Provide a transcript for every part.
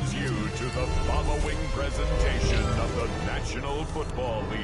welcomes you to the following presentation of the National Football League.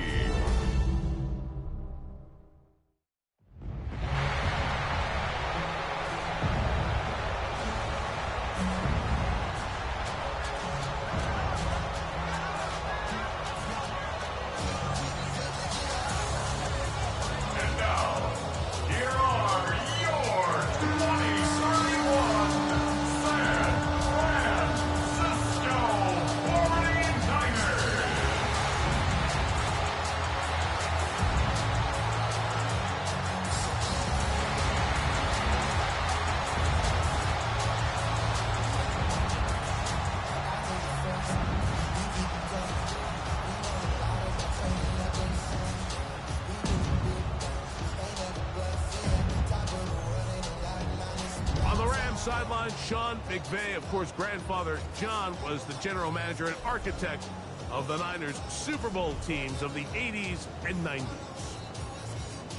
Sideline, Sean McVay, of course, grandfather John was the general manager and architect of the Niners Super Bowl teams of the 80s and 90s.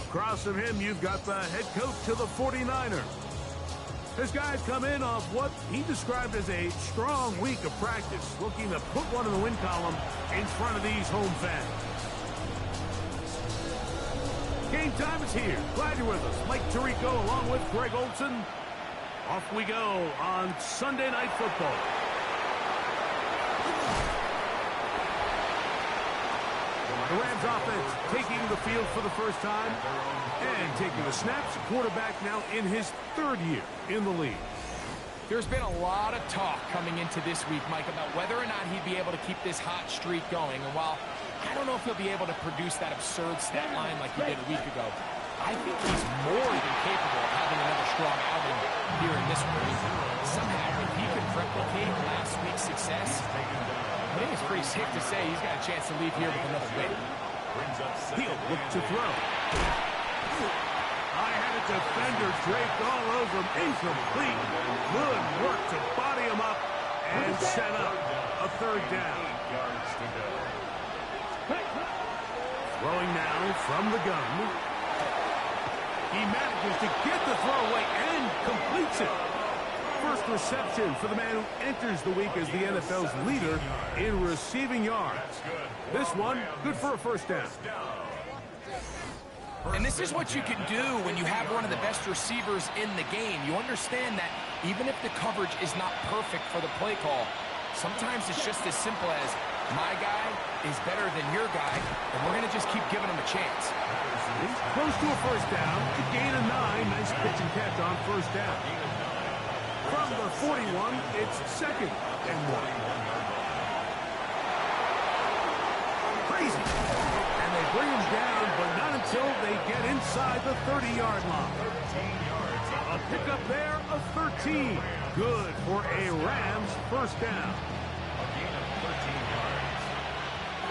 Across from him, you've got the head coach of the 49ers. This guy's come in off what he described as a strong week of practice, looking to put one in the win column in front of these home fans. Game time is here. Glad you're with us. Mike Tirico along with Greg Olson. Off we go on Sunday Night Football. The Rams offense taking the field for the first time and taking the snaps. Quarterback now in his third year in the league. There's been a lot of talk coming into this week, Mike, about whether or not he'd be able to keep this hot streak going. And while I don't know if he'll be able to produce that absurd stat line like he did a week ago, I think he's more than capable of having another strong outing here in this one. Somehow, if he could replicate last week's success, I think it's pretty safe to say he's got a chance to leave here with another win. He'll look to throw. I had a defender draped all over him. Incomplete. Good work to body him up and set up a third down. Throwing now from the gun. He manages to get the throw away and completes it. First reception for the man who enters the week as the NFL's leader in receiving yards. This one, good for a first down. And this is what you can do when you have one of the best receivers in the game. You understand that even if the coverage is not perfect for the play call, sometimes it's just as simple as my guy is better than your guy, and we're going to just keep giving him a chance. He's close to a first down. A gain of 9. Nice pitch and catch on first down. From the 41, it's second and 1. Crazy. And they bring him down, but not until they get inside the 30-yard line. A pickup there of 13. Good for a Rams first down. A gain of 13 yards.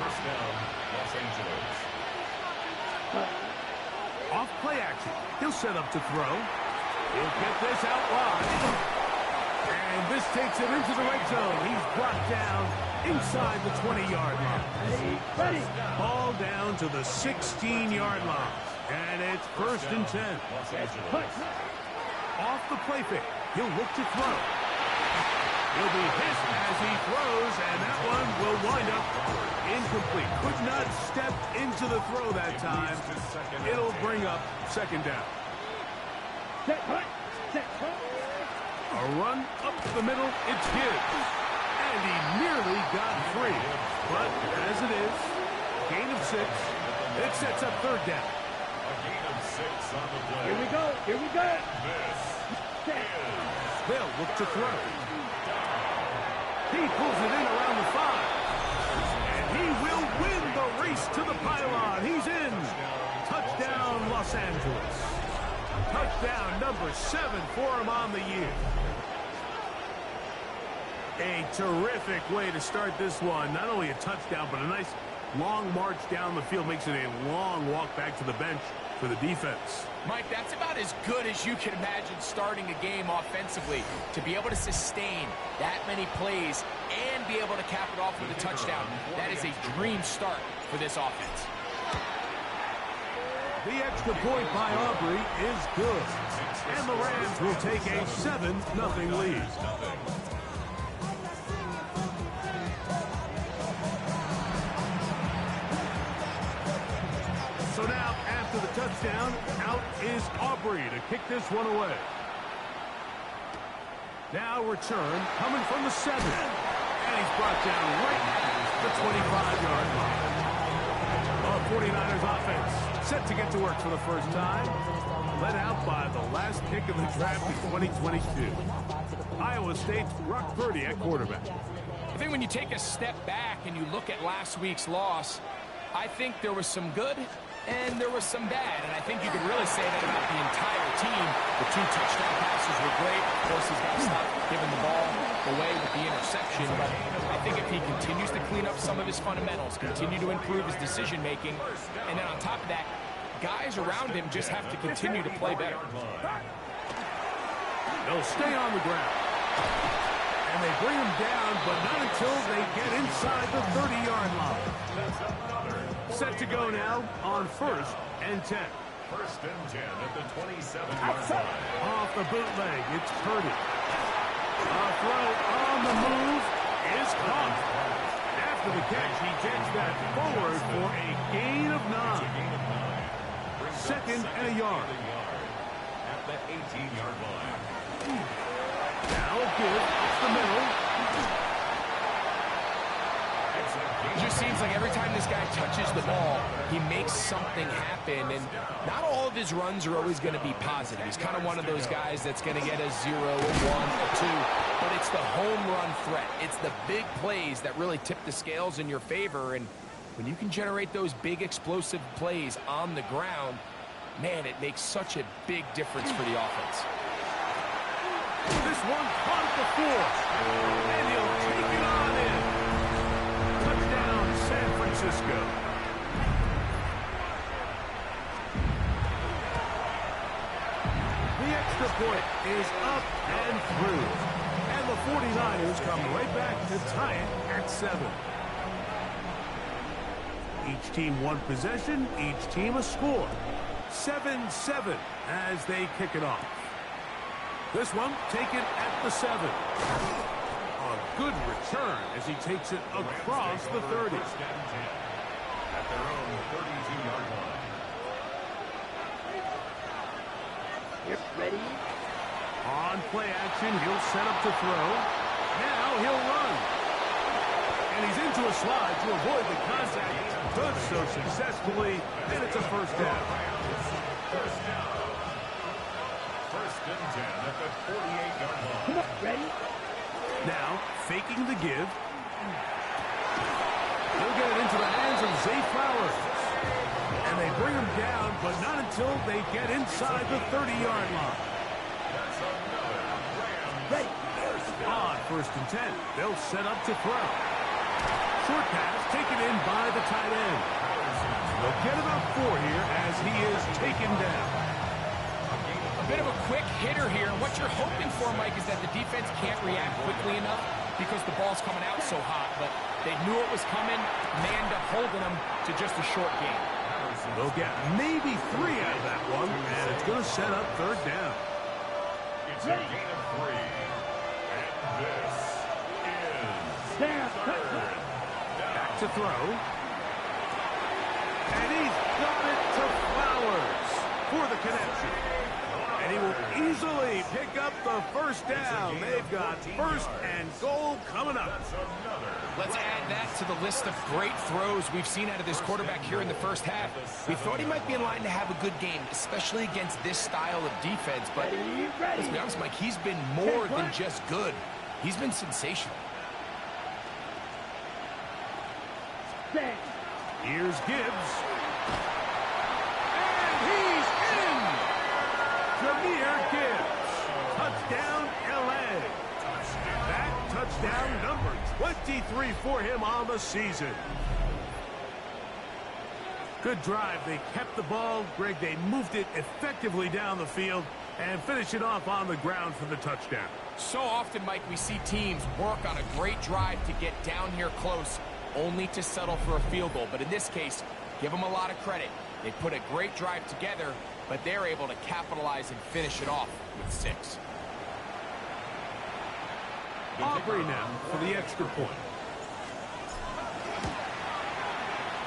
First down, Los Angeles. Off play action. He'll set up to throw. He'll get this out wide. And this takes him into the red zone. He's brought down inside the 20-yard line. Ball down to the 16-yard line. And it's first and 10. Off the play fake. He'll look to throw. He'll be hit as he throws, and that one will wind up incomplete. Could not step into the throw that time. It'll bring up second down. A run up the middle, it's his. And he nearly got free. But as it is, gain of 6. It sets up third down. A gain of 6 on the play. Here we go. Here we go. They'll look to throw. He pulls it in around the 5. And he will win the race to the pylon. He's in. Touchdown, Los Angeles. Touchdown number 7 for him on the year. A terrific way to start this one. Not only a touchdown, but a nice long march down the field. Makes it a long walk back to the bench for the defense. Mike, that's about as good as you can imagine starting a game offensively. To be able to sustain that many plays and be able to cap it off with a touchdown, that is a dream start for this offense. The extra point by Aubrey is good. And the Rams will take a 7-0 lead. down. Out is Aubrey to kick this one away. Now return coming from the 7. And he's brought down right at the 25-yard line. The 49ers offense set to get to work for the first time. Led out by the last pick of the draft in 2022. Iowa State's Brock Purdy at quarterback. I think when you take a step back and you look at last week's loss, I think there was some good and there was some bad. And I think you could really say that about the entire team. The 2 touchdown passes were great. Of course, he's got to stop giving the ball away with the interception. But I think if he continues to clean up some of his fundamentals, continue to improve his decision-making, and then on top of that, guys around him just have to continue to play better. They'll stay on the ground. And they bring him down, but not until they get inside the 30-yard line. Set to go now on 1st and 10. 1st and 10 at the 27-yard line. Off the bootleg, it's Purdy. A throw on the move is caught. After the catch, he takes that forward for a gain of 9. 2nd and a yard. At the 18-yard line. Now a give up the middle. It just seems like every time this guy touches the ball, he makes something happen. And not all of his runs are always going to be positive. He's kind of one of those guys that's going to get a 0, a 1, a 2. But it's the home run threat. It's the big plays that really tip the scales in your favor. And when you can generate those big explosive plays on the ground, man, it makes such a big difference for the offense. This one caught at the 4. And he'll take it on in. Touchdown, San Francisco. The extra point is up and through. And the 49ers come right back to tie it at 7. Each team one possession, each team a score. 7-7 as they kick it off. This one taken at the 7. A good return as he takes it across the 30. At their own 32-yard line. You're ready? On play action, he'll set up to throw. Now he'll run. And he's into a slide to avoid the contact. Does so successfully, and it's a first down. First down. 1st and 10 at the 48-yard line. Come on, ready? Now, faking the give. He'll get it into the hands of Zay Flowers. And they bring him down, but not until they get inside the 30-yard line. That's another Rams. Ready? On 1st and 10, they'll set up to throw. Short pass taken in by the tight end. They'll get about 4 here as he is taken down. A bit of a quick hitter here. What you're hoping for, Mike, is that the defense can't react quickly enough because the ball's coming out so hot. But they knew it was coming, manned up holding them to just a short game. They'll get maybe 3 out of that one, and it's going to set up 3rd down. It's a gain of 3. And this is Down. 3rd. Back to throw. And he's got it to Flowers for the connection. And he will easily pick up the first down. They've got 1st and goal coming up. That's another. Let's add that to the list of great throws we've seen out of this quarterback here in the first half. We thought he might be in line to have a good game, especially against this style of defense. But let's be honest, Mike, he's been more than just good. He's been sensational. Set. Here's Gibbs. And he's in! Jahmyr Gibbs. Touchdown, L.A. That touchdown number 23 for him on the season. Good drive. They kept the ball. Greg, they moved it effectively down the field and finish it off on the ground for the touchdown. So often, Mike, we see teams work on a great drive to get down here close, only to settle for a field goal. But in this case, give them a lot of credit. They put a great drive together, but they're able to capitalize and finish it off with 6. Aubrey now for the extra point.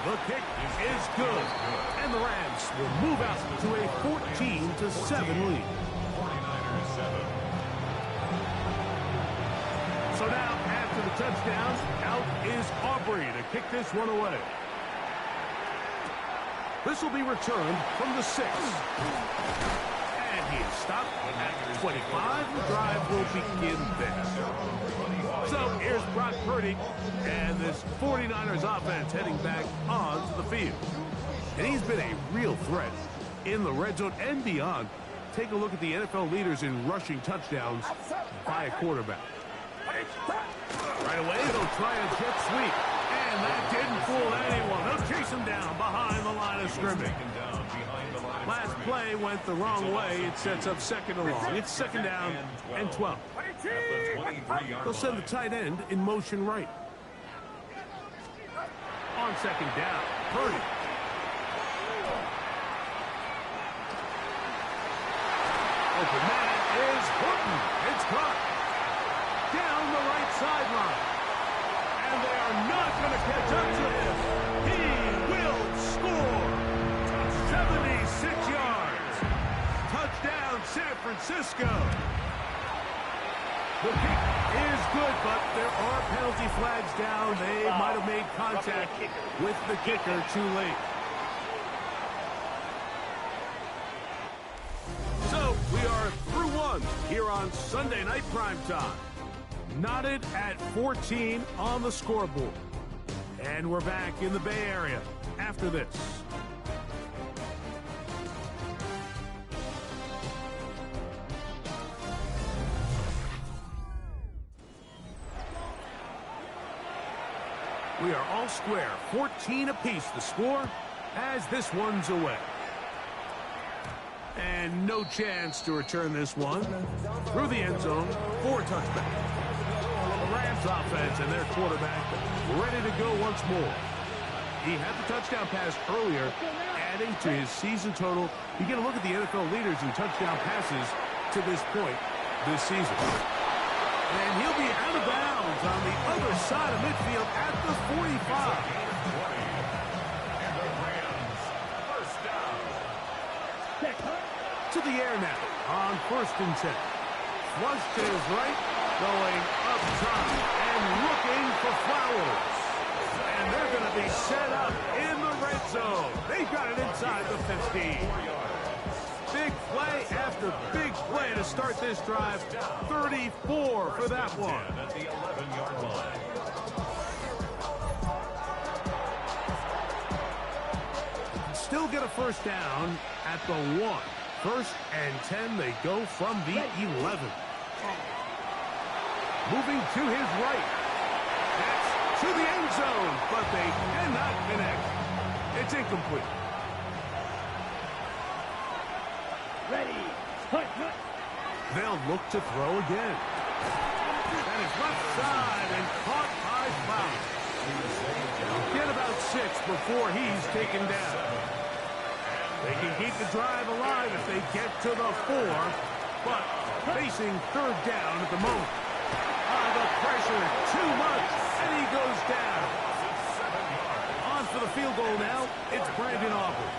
The kick is good. And the Rams will move out to a 14-7 lead. 49ers 7. So now, after the touchdown, out is Aubrey to kick this one away. This will be returned from the 6. And he is stopped at 25. The drive will begin there. So here's Brock Purdy and this 49ers offense heading back onto the field. And he's been a real threat in the red zone and beyond. Take a look at the NFL leaders in rushing touchdowns by a quarterback. Right away, they'll try a jet sweep. And that didn't fool anyone. They'll chase him down behind the line of scrimmage. Last play went the wrong way. It sets up second and long. It's second down and 12. They'll send the tight end in motion right. On second down, Purdy. Open man is Horton. It's caught. Down the right sideline. And they are not going to catch up to him. He will score. 76 yards. Touchdown, San Francisco. The kick is good, but there are penalty flags down. They might have made contact with the kicker too late. So we are through one here on Sunday Night Primetime. Knotted at 14 on the scoreboard. And we're back in the Bay Area after this. We are all square, 14 apiece the score as this one's away. And no chance to return this one through the end zone for a touchback. The Rams offense and their quarterback ready to go once more. He had the touchdown pass earlier, adding to his season total. You get a look at the NFL leaders in touchdown passes to this point this season. And he'll be out of bounds on the other side of midfield at the 45. To the air now on 1st and 10. Flush to his right, going up top and looking for Flowers. And they're going to be set up in the red zone. They've got it inside the 15. Big play after big play to start this drive. 34 for that one. At the 11-yard line. Still get a first down at the 1. 1st and 10, they go from the 11. Moving to his right. That's to the end zone, but they cannot connect. It's incomplete. Ready. They'll look to throw again. And it's left side and caught by Flowers. Get about 6 before he's taken down. They can keep the drive alive if they get to the 4, but facing 3rd down at the moment. The pressure, too much, and he goes down. On for the field goal now, it's Brandon Aubrey.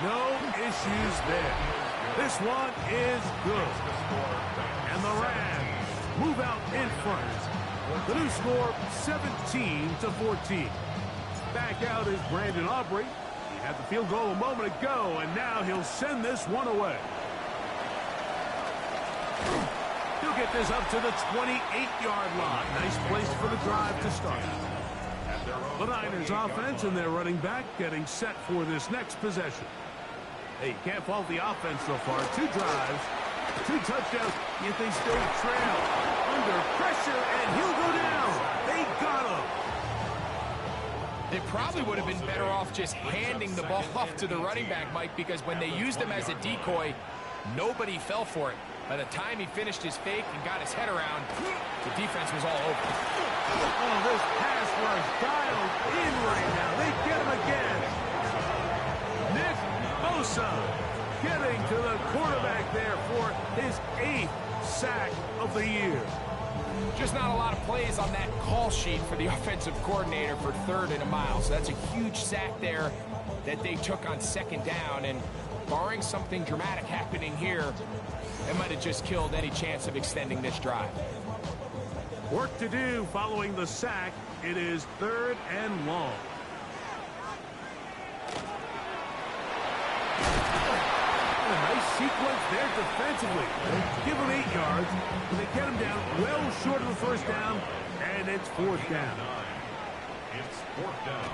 No issues there. This one is good. And the Rams move out in front. The new score, 17-14. Back out is Brandon Aubrey. He had the field goal a moment ago, and now he'll send this one away. He'll get this up to the 28-yard line. Nice place for the drive to start. The Niners offense and their running back getting set for this next possession. Hey, you can't fault the offense so far. 2 drives, 2 touchdowns, yet they still trail. Under pressure, and he'll go down. They got him. They probably would have been better off just handing the ball off to the running back, Mike, because when they used him as a decoy, nobody fell for it. By the time he finished his fake and got his head around, the defense was all over. Oh, this pass rush dialed in right now. They get him again. Nick Bosa getting to the quarterback there for his 8th sack of the year. Just not a lot of plays on that call sheet for the offensive coordinator for 3rd and a mile. So that's a huge sack there that they took on 2nd down. And barring something dramatic happening here, it might have just killed any chance of extending this drive. Work to do following the sack. It is 3rd and long. A nice sequence there defensively. Give them 8 yards, and they get them down well short of the 1st down, and it's 4th down. It's 4th down.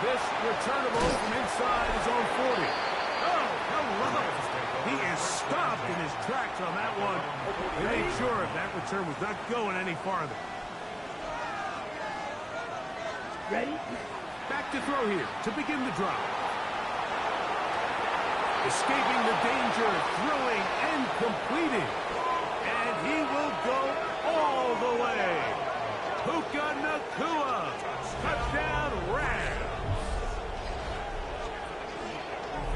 This returnable from inside his own 40. Oh, hello. He is stopped in his tracks on that one. They made sure that return was not going any farther. Ready? Back to throw here to begin the drive. Escaping the danger, throwing and completing. And he will go all the way. Puka Nacua. Touchdown, Rams.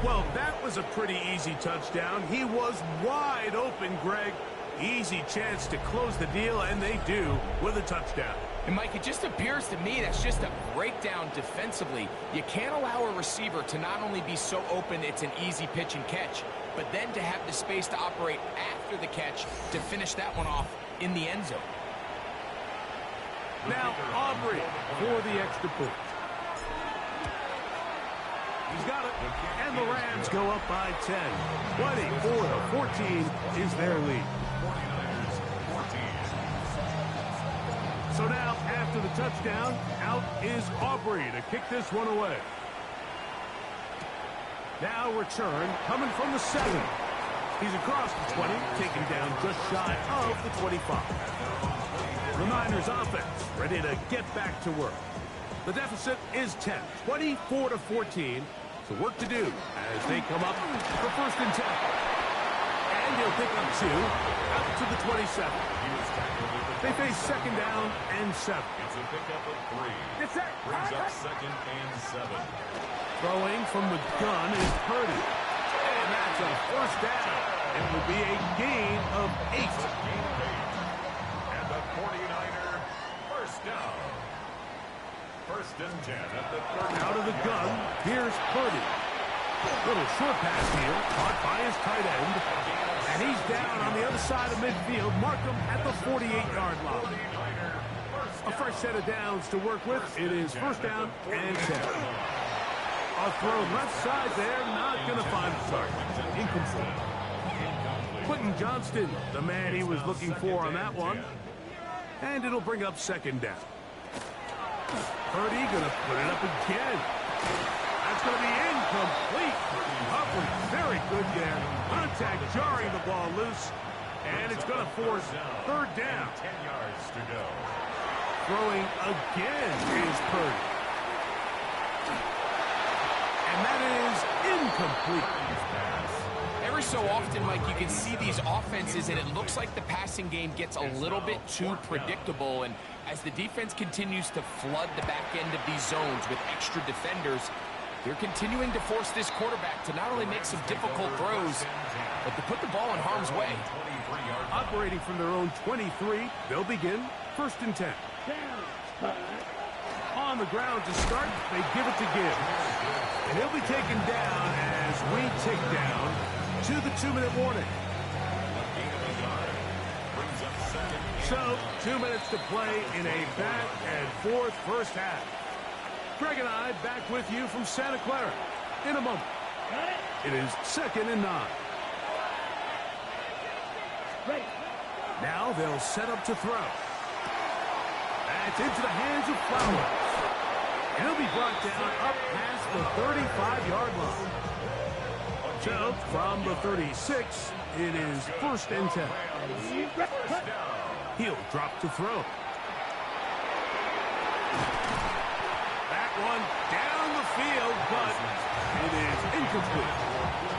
Well, that was a pretty easy touchdown. He was wide open, Greg. Easy chance to close the deal, and they do with a touchdown. And, Mike, it just appears to me that's just a breakdown defensively. You can't allow a receiver to not only be so open it's an easy pitch and catch, but then to have the space to operate after the catch to finish that one off in the end zone. Now Aubrey for the extra point. He's got it, and the Rams go up by 10. 24-14 is their lead. So now, after the touchdown, out is Aubrey to kick this one away. Now return, coming from the 7. He's across the 20, taken down just shy of the 25. The Niners offense ready to get back to work. The deficit is 10, 24-14. So work to do as they come up for 1st and 10. And he'll pick up 2 out to the 27. They face 2nd down and 7. It's a pickup of 3. It's that. Brings up 2nd and 7. Throwing from the gun is Purdy. And that's a 1st down. It will be a gain of 8. And the 49er 1st down. 1st and 10 at the 30. Out of the gun, here's Purdy. Little short pass here, caught by his tight end. And he's down on the other side of midfield. Mark him at the 48-yard line. A fresh set of downs to work with. It is 1st down and 10. A throw left side there, not going to find the target. Incomplete. Quentin Johnston, the man he was looking for on that one. And it'll bring up 2nd down. Purdy going to put it up again. That's going to be incomplete. Humphrey, very good there. Contact jarring the ball loose. And it's going to force 3rd down. 10 yards to go. Throwing again is Purdy. And that is incomplete. Every so often, Mike, you can see these offenses, and it looks like the passing game gets a little bit too predictable. And as the defense continues to flood the back end of these zones with extra defenders, they're continuing to force this quarterback to not only make some difficult throws, but to put the ball in harm's way. Operating from their own 23, they'll begin 1st and 10. On the ground to start, they give it to Gibbs. And he'll be taken down as we tick down to the 2-minute warning. So, 2 minutes to play in a back-and-forth 1st half. Greg and I back with you from Santa Clara in a moment. It is 2nd and 9. Ready. Now they'll set up to throw. That's into the hands of Flowers. And he'll be brought down up past the 35-yard line. So, from the 36, it is 1st and 10. He'll drop to throw. That one down the field, but it is incomplete.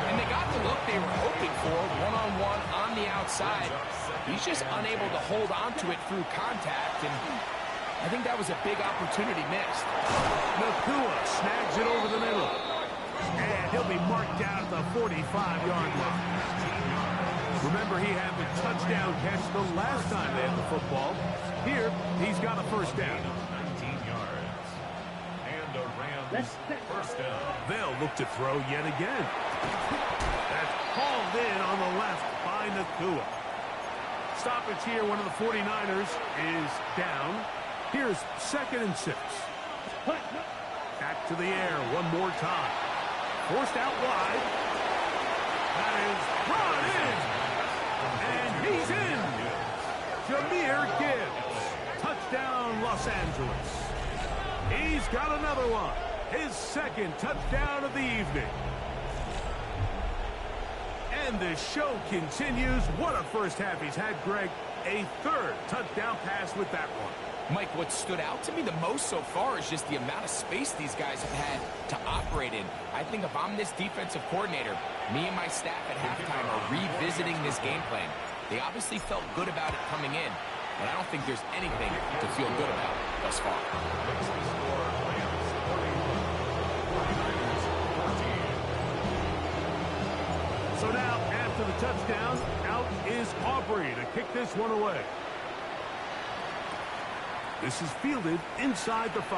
And they got the look they were hoping for, one-on-one on the outside. He's just unable to hold on to it through contact, and I think that was a big opportunity missed. Nacua snags it over the middle. And he'll be marked down at the 45-yard line. Remember, he had the touchdown catch the last time they had the football. Here, he's got a first down. 19 yards. And a Rams first down. They'll look to throw yet again. That's hauled in on the left by Nakua. Stoppage here, one of the 49ers is down. Here's 2nd and 6. Back to the air one more time. Forced out wide. That is brought in. And he's in. Jahmyr Gibbs. Touchdown, Los Angeles. He's got another one. His 2nd touchdown of the evening. And the show continues. What a first half he's had, Greg. A 3rd touchdown pass with that one. Mike, what stood out to me the most so far is just the amount of space these guys have had to operate in. I think if I'm this defensive coordinator, me and my staff at halftime are revisiting this game plan. They obviously felt good about it coming in, but I don't think there's anything to feel good about thus far. So now, after the touchdown, out is Aubrey to kick this one away. This is fielded inside the 5.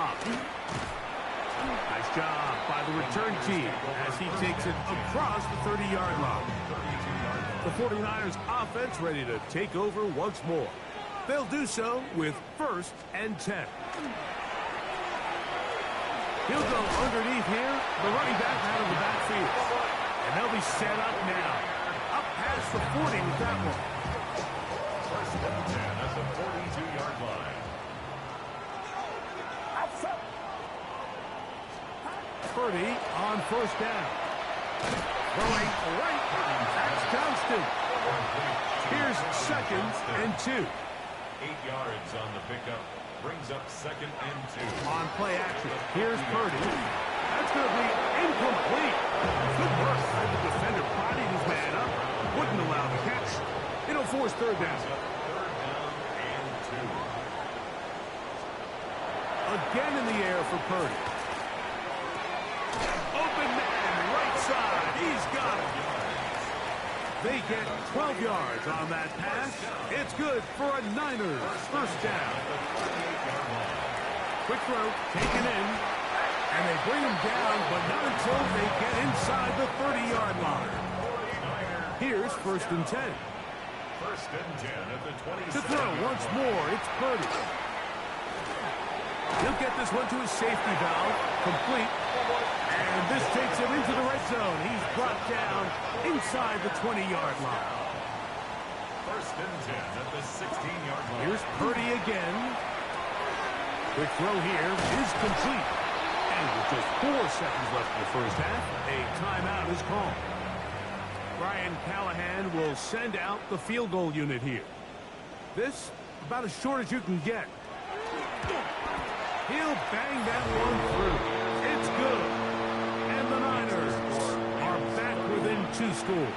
Nice job by the return team as he takes it across the 30-yard line. The 49ers offense ready to take over once more. They'll do so with 1st and 10. He'll go underneath here. The running back out of the backfield. And they'll be set up now. Up past the 40 with that one. 1st and 10 at the 42-yard line. Purdy on 1st down. Throwing right. That's Johnston. Here's 2nd and 2. 8 yards on the pickup. Brings up 2nd and 2. On play action. Here's Purdy. That's going to be incomplete. Good work by the defender. Bodied his man up. Wouldn't allow the catch. It'll force 3rd down. 3rd down and 2. Again in the air for Purdy. Open man, right side. He's got it. They get 12 yards on that pass. It's good for a Niners first down. Quick throw, taken in. And they bring him down, but not until they get inside the 30-yard line. Here's 1st and 10. 1st and 10 at the 27. To throw once more, it's Purdy. He'll get this one to his safety valve, complete. And this takes him into the red zone. He's brought down inside the 20-yard line. 1st and 10 at the 16-yard line. Here's Purdy again. Quick throw here is complete. And with just 4 seconds left in the first half, a timeout is called. Brian Callahan will send out the field goal unit here. This, about as short as you can get. He'll bang that one through. It's good. And the Niners are back within 2 scores.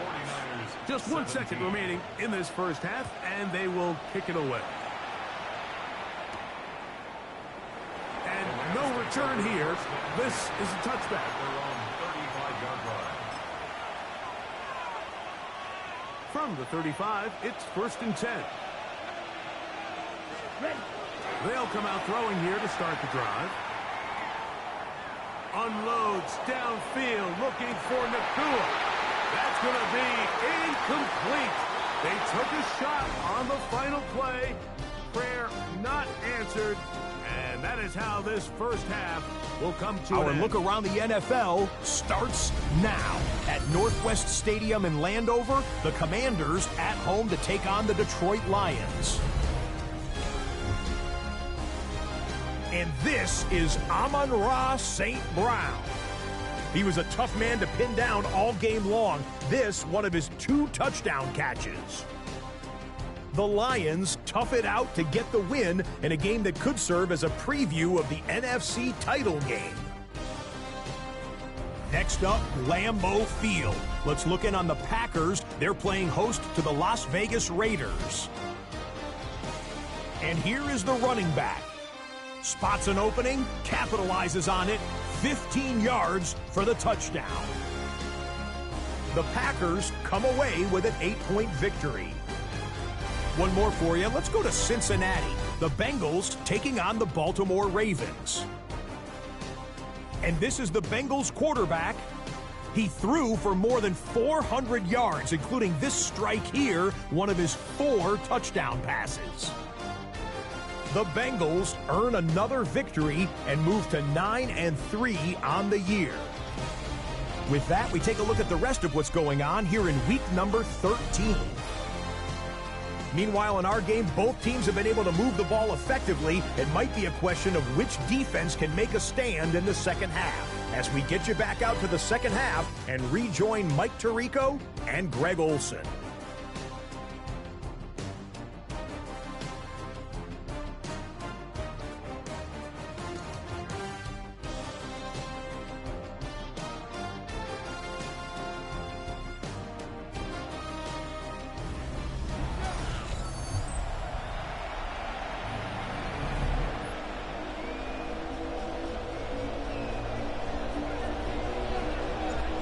Just 1 second remaining in this first half, and they will kick it away. And no return here. This is a touchback. From the 35, it's 1st and 10. Ready. They'll come out throwing here to start the drive. Unloads downfield, looking for Nakua. That's going to be incomplete. They took a shot on the final play. Prayer not answered. And that is how this first half will come to Our an look end. around the NFL starts now. At Northwest Stadium in Landover, the Commanders at home to take on the Detroit Lions. And this is Amon-Ra St. Brown. He was a tough man to pin down all game long. This, one of his 2 touchdown catches. The Lions tough it out to get the win in a game that could serve as a preview of the NFC title game. Next up, Lambeau Field. Let's look in on the Packers. They're playing host to the Las Vegas Raiders. And here is the running back. Spots an opening, capitalizes on it, 15 yards for the touchdown. The Packers come away with an 8-point victory. One more for you. Let's go to Cincinnati. The Bengals taking on the Baltimore Ravens. And this is the Bengals quarterback. He threw for more than 400 yards, including this strike here, one of his 4 touchdown passes. The Bengals earn another victory and move to 9-3 on the year. With that, we take a look at the rest of what's going on here in week number 13. Meanwhile, in our game, both teams have been able to move the ball effectively. It might be a question of which defense can make a stand in the second half. As we get you back out to the second half and rejoin Mike Tirico and Greg Olson.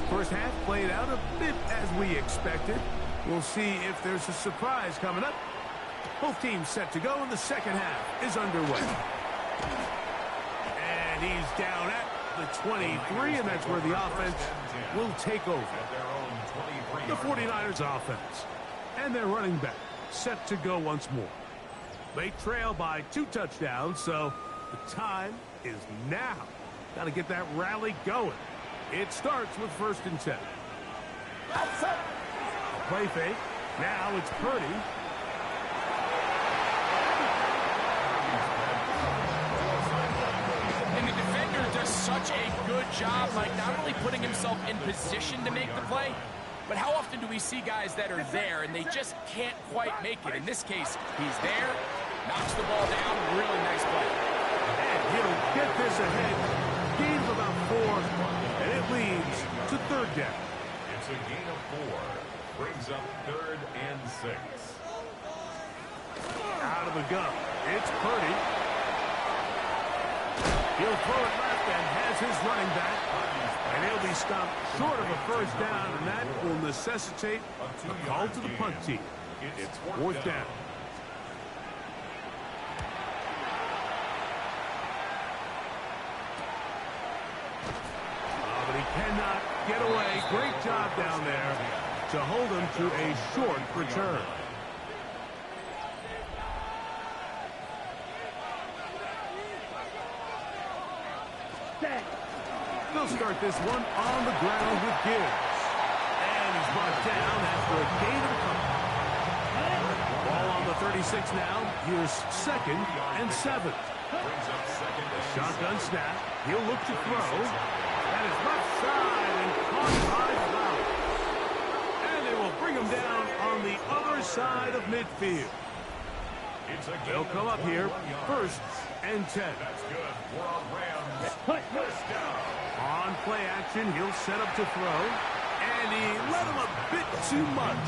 First half played out a bit as we expected. We'll see if there's a surprise coming up. Both teams set to go, and the second half is underway. And he's down at the 23, and that's where the offense will take over. The 49ers offense. And their running back set to go once more. They trail by 2 touchdowns, so the time is now. Got to get that rally going. It starts with 1st and 10. Play fake. Now it's Purdy. And the defender does such a good job, like not only putting himself in position to make the play, but how often do we see guys that are there and they just can't quite make it? In this case, he's there, knocks the ball down, really nice play. And he'll get this ahead. Gain of about 4. And it leads to 3rd down. It's a gain of 4. Brings up 3rd and 6. Out of the gun. It's Purdy. He'll throw it left and has his running back. And he'll be stopped short of a 1st down, and that will necessitate a call to the punt team. It's 4th down. Cannot get away. Great job down there to hold him to a short return. They'll start this one on the ground with Gibbs. And he's brought down after a gain of a couple. Ball on the 36 now. Here's 2nd and 7. Shotgun snap. He'll look to throw. And his left side and caught by Flowers. And they will bring him down on the other side of midfield. They'll come up here, 1st and 10. That's good. We're on Rams. 1st down. On play action, he'll set up to throw. And he let him a bit too much.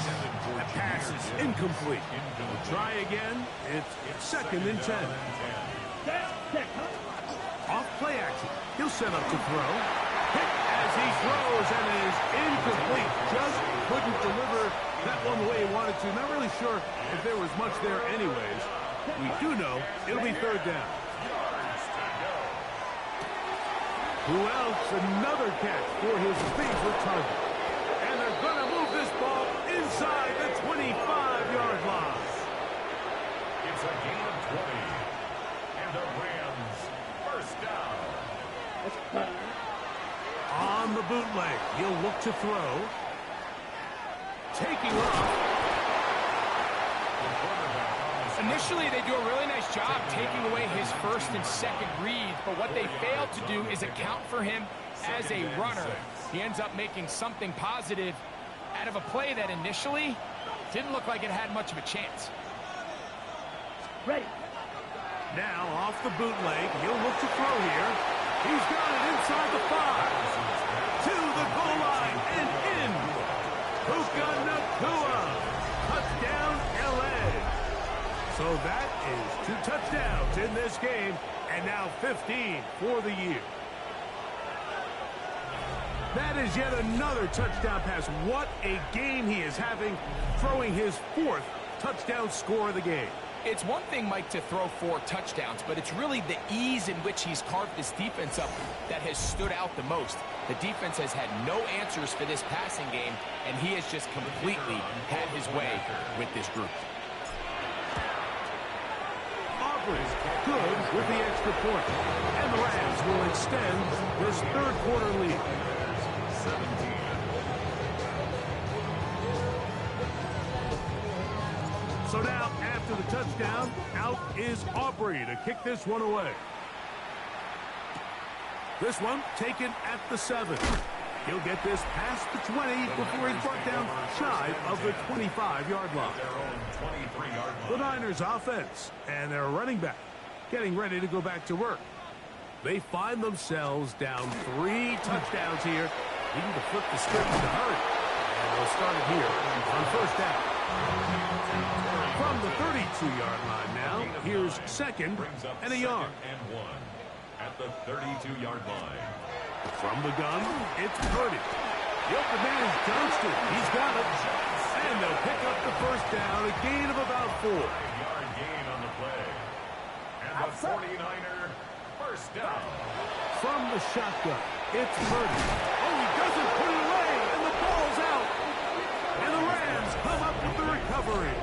That pass is incomplete. We'll try again. It's 2nd and 10. Off play action. He'll set up to throw. Hit as he throws, and it is incomplete. Just couldn't deliver that one the way he wanted to. Not really sure if there was much there anyways. We do know it'll be 3rd down. Who else? Another catch for his favorite target. And they're going to move this ball inside the 25-yard line. It's a gain of 20. And the Rams, 1st down. On the bootleg, he'll look to throw. Taking off. Initially, they do a really nice job taking away his 1st and 2nd read, but what they fail to do is account for him as a runner. He ends up making something positive out of a play that initially didn't look like it had much of a chance. Ready. Now off the bootleg, he'll look to throw here. He's got it inside the 5. To the goal line and in. Puka Nacua. Touchdown, LA. So that is 2 touchdowns in this game, and now 15 for the year. That is yet another touchdown pass. What a game he is having, throwing his 4th touchdown score of the game. It's one thing, Mike, to throw 4 touchdowns, but it's really the ease in which he's carved this defense up that has stood out the most. The defense has had no answers for this passing game, and he has just completely had his way with this group. Aubrey's good with the extra point, and the Rams will extend this 3rd quarter lead. 17. So now, after the touchdown, out is Aubrey to kick this one away. This one taken at the 7. He'll get this past the 20 before he's brought down shy of the 25-yard line. The Niners offense and their running back getting ready to go back to work. They find themselves down 3 touchdowns here, needing to flip the script in a hurry. And they'll start it here on 1st down. From the 32-yard line now, here's 2nd and a yard. And 1 at the 32-yard line. From the gun, it's Purdy. The open man is Johnston. He's got it. And they'll pick up the 1st down, a gain of about 4. 5-yard gain on the play. And the 49er 1st down. From the shotgun, it's Purdy. Oh, he doesn't put it away, and the ball's out. And the Rams come up with the recovery.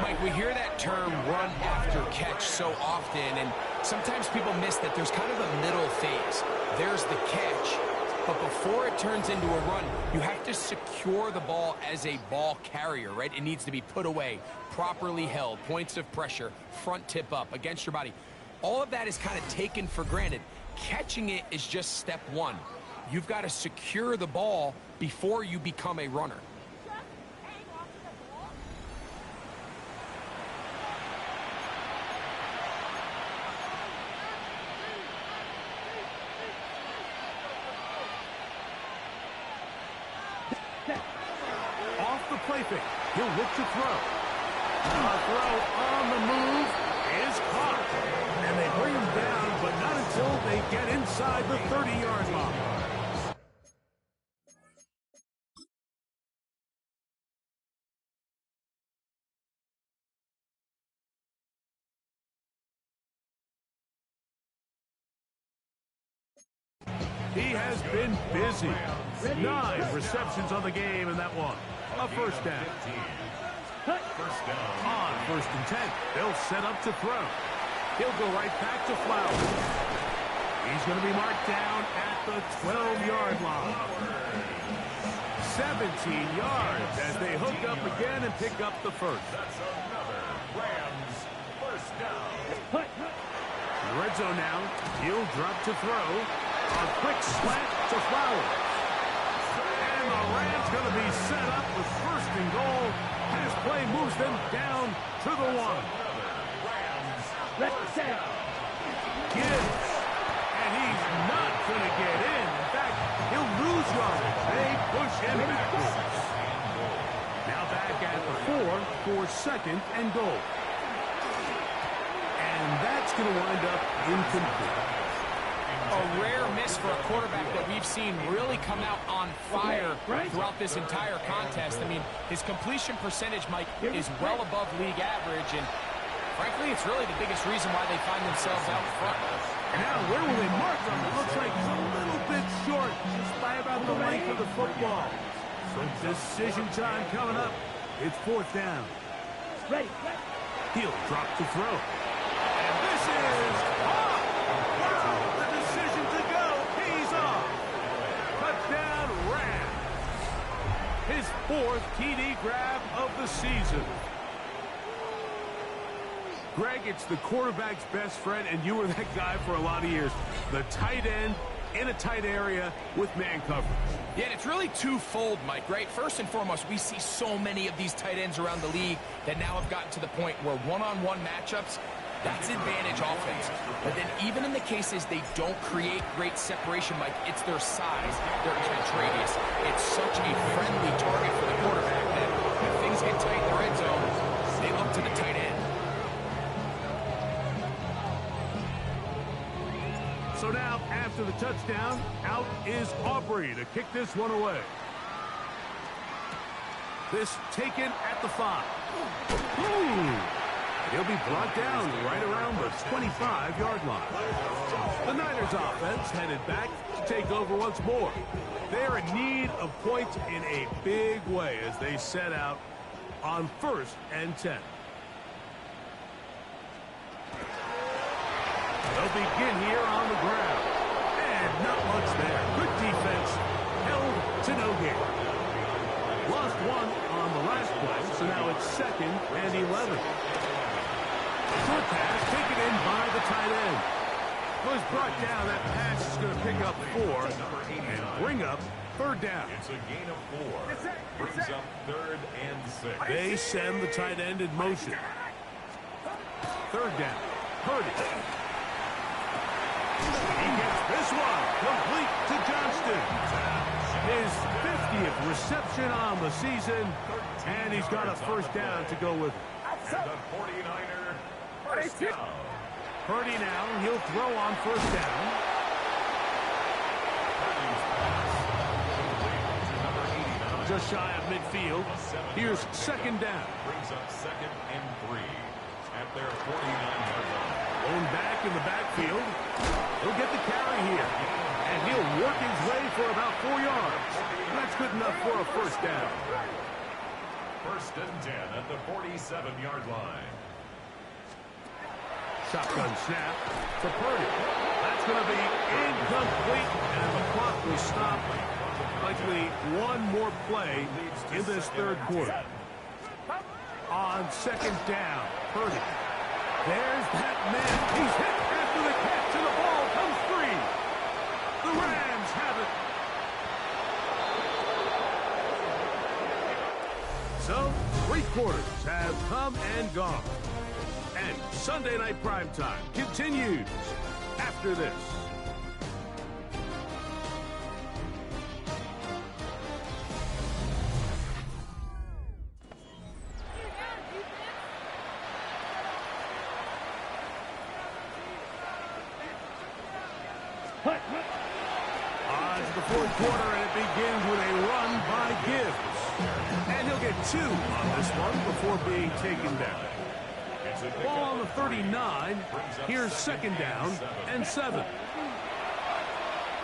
Mike, we hear that term run after catch so often, and sometimes people miss that there's kind of a middle phase. There's the catch, but before it turns into a run, you have to secure the ball as a ball carrier, right? It needs to be put away, properly held, points of pressure, front tip up against your body. All of that is kind of taken for granted. Catching it is just step 1. You've got to secure the ball before you become a runner. Off the play fake, he'll look to throw. The throw on the move is caught. And they bring him down, but not until they get inside the 30-yard line. He has been busy. 9 receptions on the game in that one. A 1st down. 1st down. On 1st and 10, they'll set up to throw. He'll go right back to Flowers. He's going to be marked down at the 12-yard line. 17 yards as they hook up again and pick up the 1st. That's another Rams 1st down. In the red zone now, he'll drop to throw. A quick slant to Flowers. And the Rams going to be set up with 1st and goal. His play moves them down to the 1. Rams Let's set. Gibbs. And he's not going to get in. In fact, he'll lose yardage. They push him backwards. Now back at the 4 for 2nd and goal. And that's going to wind up incomplete. A rare miss for a quarterback that we've seen really come out on fire throughout this entire contest. I mean, his completion percentage, Mike, is well above league average, and frankly, it's really the biggest reason why they find themselves out front. And now, where will they mark them? It looks like it's a little bit short, just by about the length of the football. So decision time coming up. It's 4th down. Ready. He'll drop to throw. And this is off. Wow, the decision to go. He's off. Touchdown, Rams. His 4th TD grab of the season. Greg, it's the quarterback's best friend, and you were that guy for a lot of years. The tight end in a tight area with man coverage. Yeah, and it's really twofold, Mike, right? First and foremost, we see so many of these tight ends around the league that now have gotten to the point where one-on-one matchups, that's advantage offense. But then even in the cases they don't create great separation, Mike, it's their size, their catch radius. It's such a friendly target for the quarterback that if things get tight in the red zone, they look to the tight end. So now, after after the touchdown, out is Aubrey to kick this one away. This taken at the 5. He'll be brought down right around the 25-yard line. The Niners offense headed back to take over once more. They're in need of points in a big way as they set out on 1st and 10. They'll begin here on the ground. And not much there. Good defense. Held to no gain. Lost one on the last play, so now it's 2nd and 11. Short pass taken in by the tight end. Was brought down. That pass is going to pick up 4 and bring up 3rd down. It's a gain of 4. Brings up 3rd and 6. They send the tight end in motion. 3rd down. Purdy. He gets this one complete to Johnston. His 50th reception on the season, and he's got a 1st down to go with it. And the 49er first down. Purdy now, he'll throw on 1st down. Just shy of midfield. Here's 2nd down. Brings up 2nd and 3 at their 49-yard line. Going back in the backfield. He'll get the carry here. And he'll work his way for about 4 yards. That's good enough for a 1st down. 1st and 10 at the 47-yard line. Shotgun snap for Purdy. That's going to be incomplete, and the clock will stop. Likely one more play in this 3rd quarter. On 2nd down, Purdy. There's that man. He's hit after the catch, and the ball comes free. The Rams have it. So, 3 quarters have come and gone. And Sunday Night Primetime continues after this. On to the 4th quarter, and it begins with a run by Gibbs. And he'll get 2 on this one before being taken down. Ball on the 39. Here's 2nd down and 7.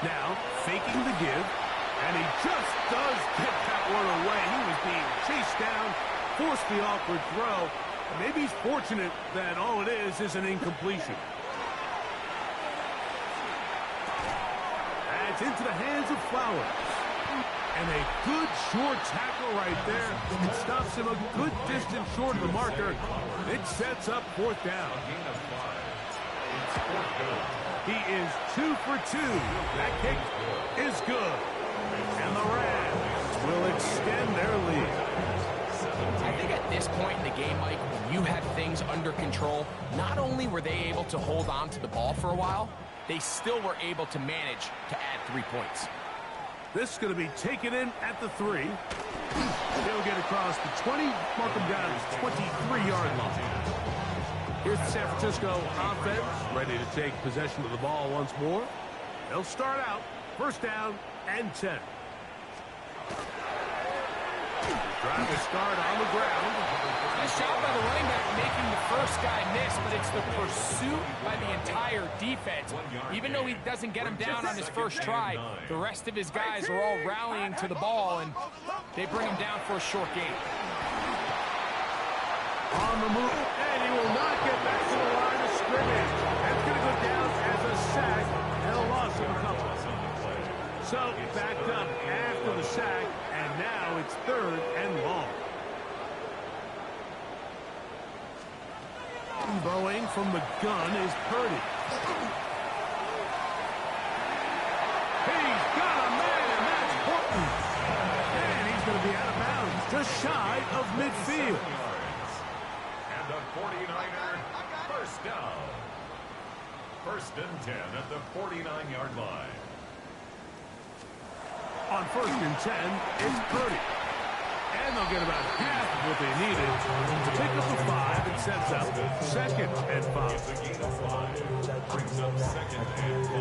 Now, faking the give. And he just does get that one away. He was being chased down, forced the awkward throw. Maybe he's fortunate that all it is an incompletion. That's into the hands of Flowers. And a good short tackle right there. It stops him a good distance short of the marker. It sets up 4th down. He is 2 for 2. That kick is good. And the Rams will extend their lead. I think at this point in the game, Mike, when you have things under control, not only were they able to hold on to the ball for a while, they still were able to manage to add 3 points. This is going to be taken in at the 3. He'll get across the 20, mark him down at his 23-yard line. Here's the San Francisco offense, ready to take possession of the ball once more. They'll start out 1st down and 10. Trying to start on the ground. Nice job by the running back making the first guy miss, but it's the pursuit by the entire defense. Even though he doesn't get him down on his first try, the rest of his guys are all rallying to the ball, and they bring him down for a short gain. On the move, and he will not get back to the line of scrimmage. That's going to go down as a sack and a loss of a couple. So, backed up after the sack, and now it's 3rd and long. Throwing from the gun is Purdy. He's got a man, and that's Horton. And he's going to be out of bounds, just shy of midfield. And the 49er, 1st down. 1st and 10 at the 49-yard line. On 1st and 10, it's Purdy. And they'll get about half of what they needed to pick up the 5 and sets up 2nd and 5. It's a gain of 5. Brings up 2nd and 5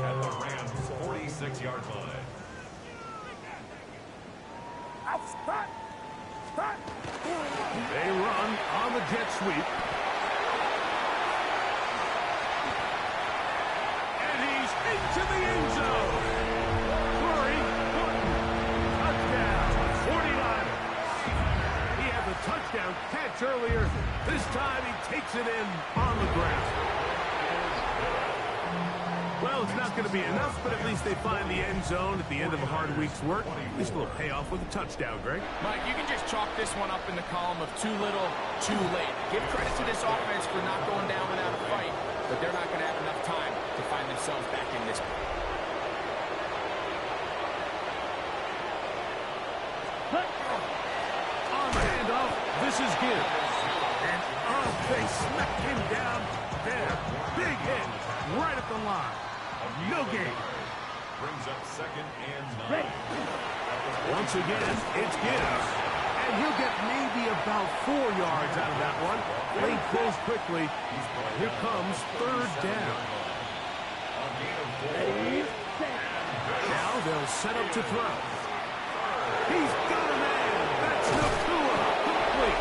at the Rams' 46-yard line. They run on the jet sweep. And he's into the end zone. Curry, touchdown, 49ers. He had the touchdown catch earlier. This time he takes it in on the ground. Well, it's not going to be enough, but at least they find the end zone at the end of a hard week's work. At least it'll pay off with a touchdown, Greg. Mike, you can just chalk this one up in the column of too little, too late. Give credit to this offense for not going down without a fight, but they're not going to have enough time to find themselves back in this one. On the handoff, this is Gibbs. And they smacked him down there. Big hit right at the line. No gain. Brings up 2nd and 9. Once again, it's Gibbs. And he'll get maybe about 4 yards out of that one. Lane closed quickly. Here comes 3rd down. Now they'll set up to throw. He's got a man. That's Nakua. Complete.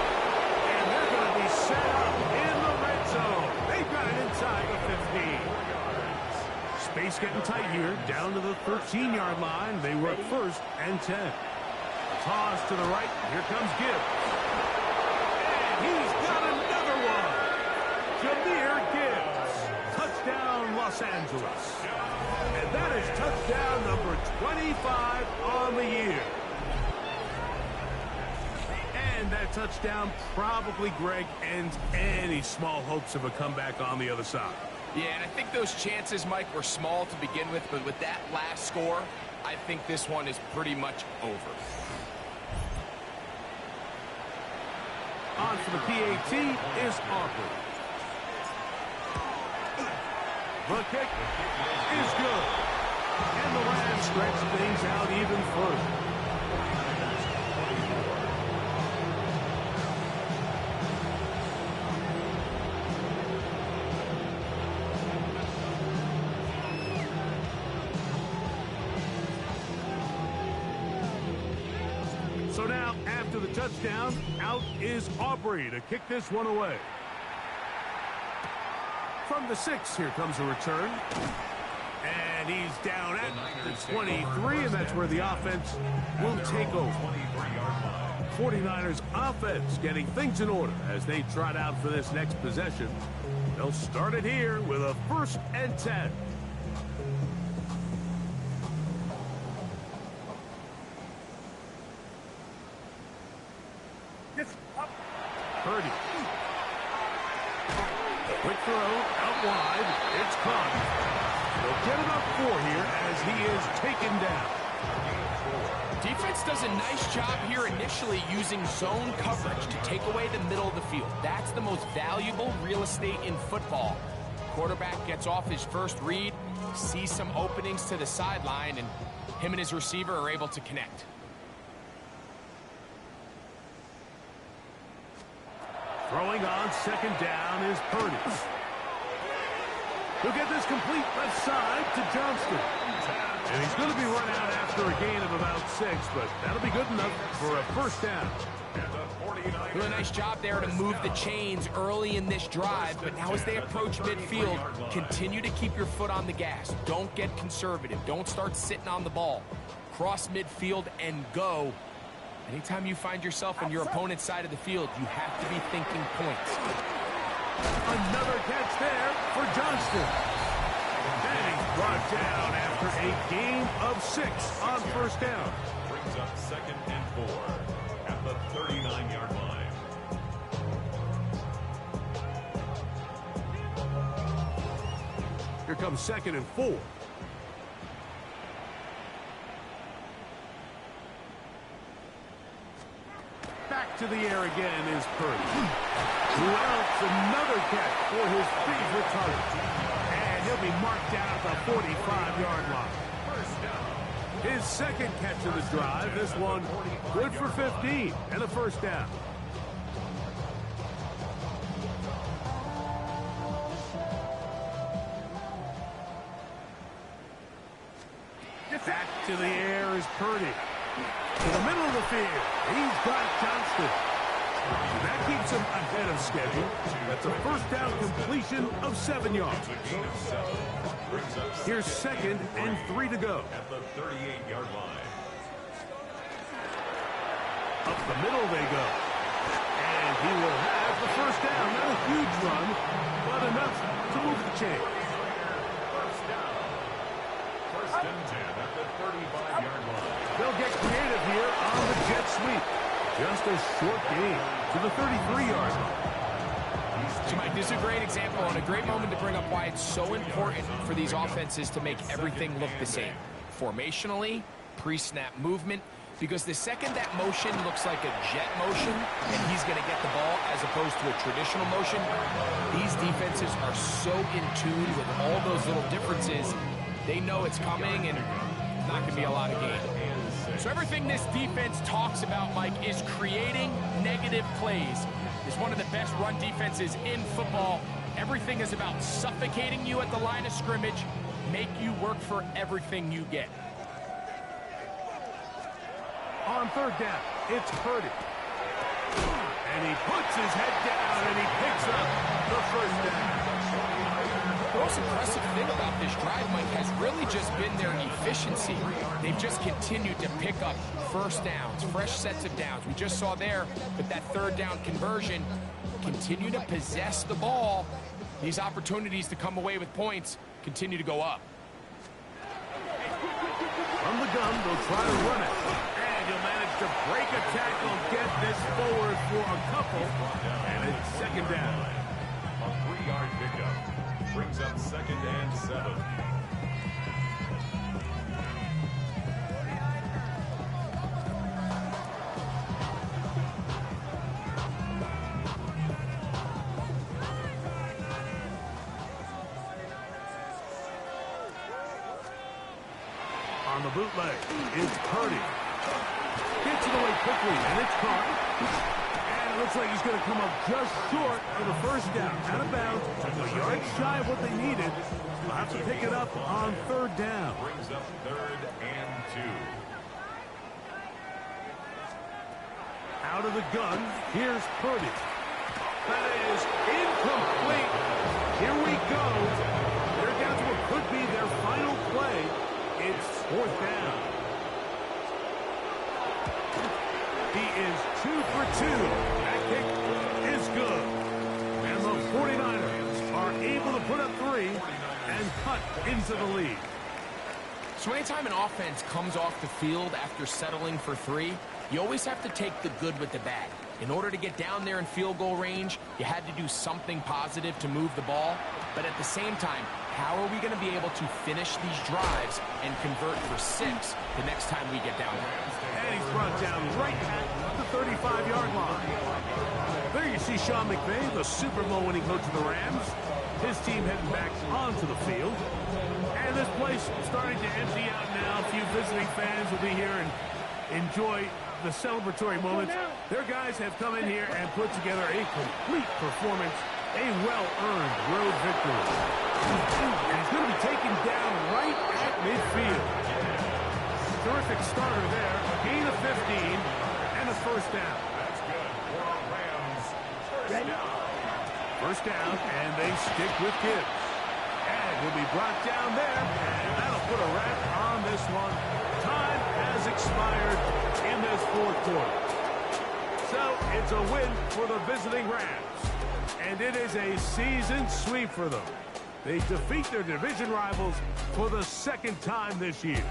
And they're going to be set up in the red zone. They've got it inside the 15. Space getting tight here, down to the 13-yard line. They work 1st and 10. Toss to the right. Here comes Gibbs. And he's got another one. Jahmyr Gibbs. Touchdown, Los Angeles. And that is touchdown number 25 on the year. And that touchdown probably, Greg, ends any small hopes of a comeback on the other side. Yeah, and I think those chances, Mike, were small to begin with, but with that last score, I think this one is pretty much over. On for the PAT is Aubrey. The kick is good. And the Rams stretch things out even further. So now, after the touchdown, out is Aubrey to kick this one away. From the 6, here comes a return. And he's down at the 23, and that's where the offense will take over. 49ers offense getting things in order as they trot out for this next possession. They'll start it here with a 1st and 10. Purdy. Quick throw, out wide. It's caught. They'll get about 4 here as he is taken down. Defense does a nice job here initially using zone coverage to take away the middle of the field. That's the most valuable real estate in football. Quarterback gets off his first read, sees some openings to the sideline, and him and his receiver are able to connect. Throwing on 2nd down is Purdy. He'll get this complete left side to Johnston. And he's going to be run out after a gain of about 6, but that'll be good enough for a 1st down. Doing a nice job there to move the chains early in this drive, but now as they approach midfield, continue to keep your foot on the gas. Don't get conservative. Don't start sitting on the ball. Cross midfield and go. Anytime you find yourself on your opponent's side of the field, you have to be thinking points. Another catch there for Johnston. And he's brought down after a gain of 6 on 1st down. Brings up 2nd and 4 at the 39-yard line. Here comes 2nd and 4. Back to the air again is Purdy. Who else? Another catch for his favorite target. And he'll be marked down at the 45-yard line. 1st down. His second catch of the drive. This one good for 15 and a first down. Back to the air is Purdy. To the middle of the field. He's got Johnston. That keeps him ahead of schedule. That's a first down completion of 7 yards. Here's 2nd and 3 to go. At the 38-yard line. Up the middle they go. And he will have the first down. Not a huge run, but enough to move the chain. First down. First and 10 at the 35-yard line. They'll get creative here on the jet sweep. Just a short gain to the 33-yard line. So, Mike, this is a great example and a great moment to bring up why it's so important for these offenses to make everything look the same. Formationally, pre-snap movement, because the second that motion looks like a jet motion and he's going to get the ball as opposed to a traditional motion, these defenses are so in tune with all those little differences. They know it's coming and not going to be a lot of gain. So everything this defense talks about, Mike, is creating negative plays. It's one of the best run defenses in football. Everything is about suffocating you at the line of scrimmage, make you work for everything you get. On third down, it's Purdy. And he puts his head down and he picks up the first down. The most impressive thing about this drive, Mike, has really just been their efficiency. They've just continued to pick up first downs, fresh sets of downs. We just saw there with that third down conversion, continue to possess the ball. These opportunities to come away with points continue to go up. From the gun, they'll try to run it. And he'll manage to break a tackle, get this forward for a couple. And it's second down. A 3-yard pickup. Brings up 2nd and 7. On the bootleg, it's Purdy. Gets it away quickly, and it's caught. Looks like he's going to come up just short of the first down. Out of bounds, a yard shy of what they needed. They'll have to pick it up on third down. Brings up 3rd and 2. Out of the gun, here's Purdy. That is incomplete. Here we go. They're down to what could be their final play. It's 4th down. He is 2 for 2. That kick is good. And the 49ers are able to put up 3 and cut into the lead. So anytime an offense comes off the field after settling for 3, you always have to take the good with the bad. In order to get down there in field goal range, you had to do something positive to move the ball. But at the same time, how are we going to be able to finish these drives and convert for 6 the next time we get down there? And he's brought down right at the 35-yard line. There you see Sean McVay, the Super Bowl winning coach of the Rams. His team heading back onto the field. And this place starting to empty out now. A few visiting fans will be here and enjoy the celebratory moments. Their guys have come in here and put together a complete performance, a well-earned road victory. And he's going to be taken down right at midfield. Terrific starter there. Gain of 15 and a first down. That's good for Rams. First down. First down, and they stick with Gibbs. And he'll be brought down there, and that'll put a wrap on this one. Time has expired in this 4th quarter. So it's a win for the visiting Rams. And it is a season sweep for them. They defeat their division rivals for the 2nd time this year.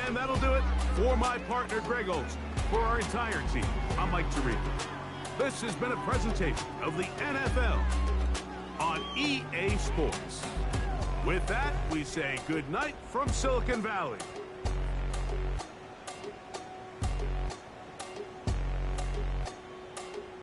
And that'll do it for my partner, Greg Olson. For our entire team, I'm Mike Tirico. This has been a presentation of the NFL on EA Sports. With that, we say good night from Silicon Valley.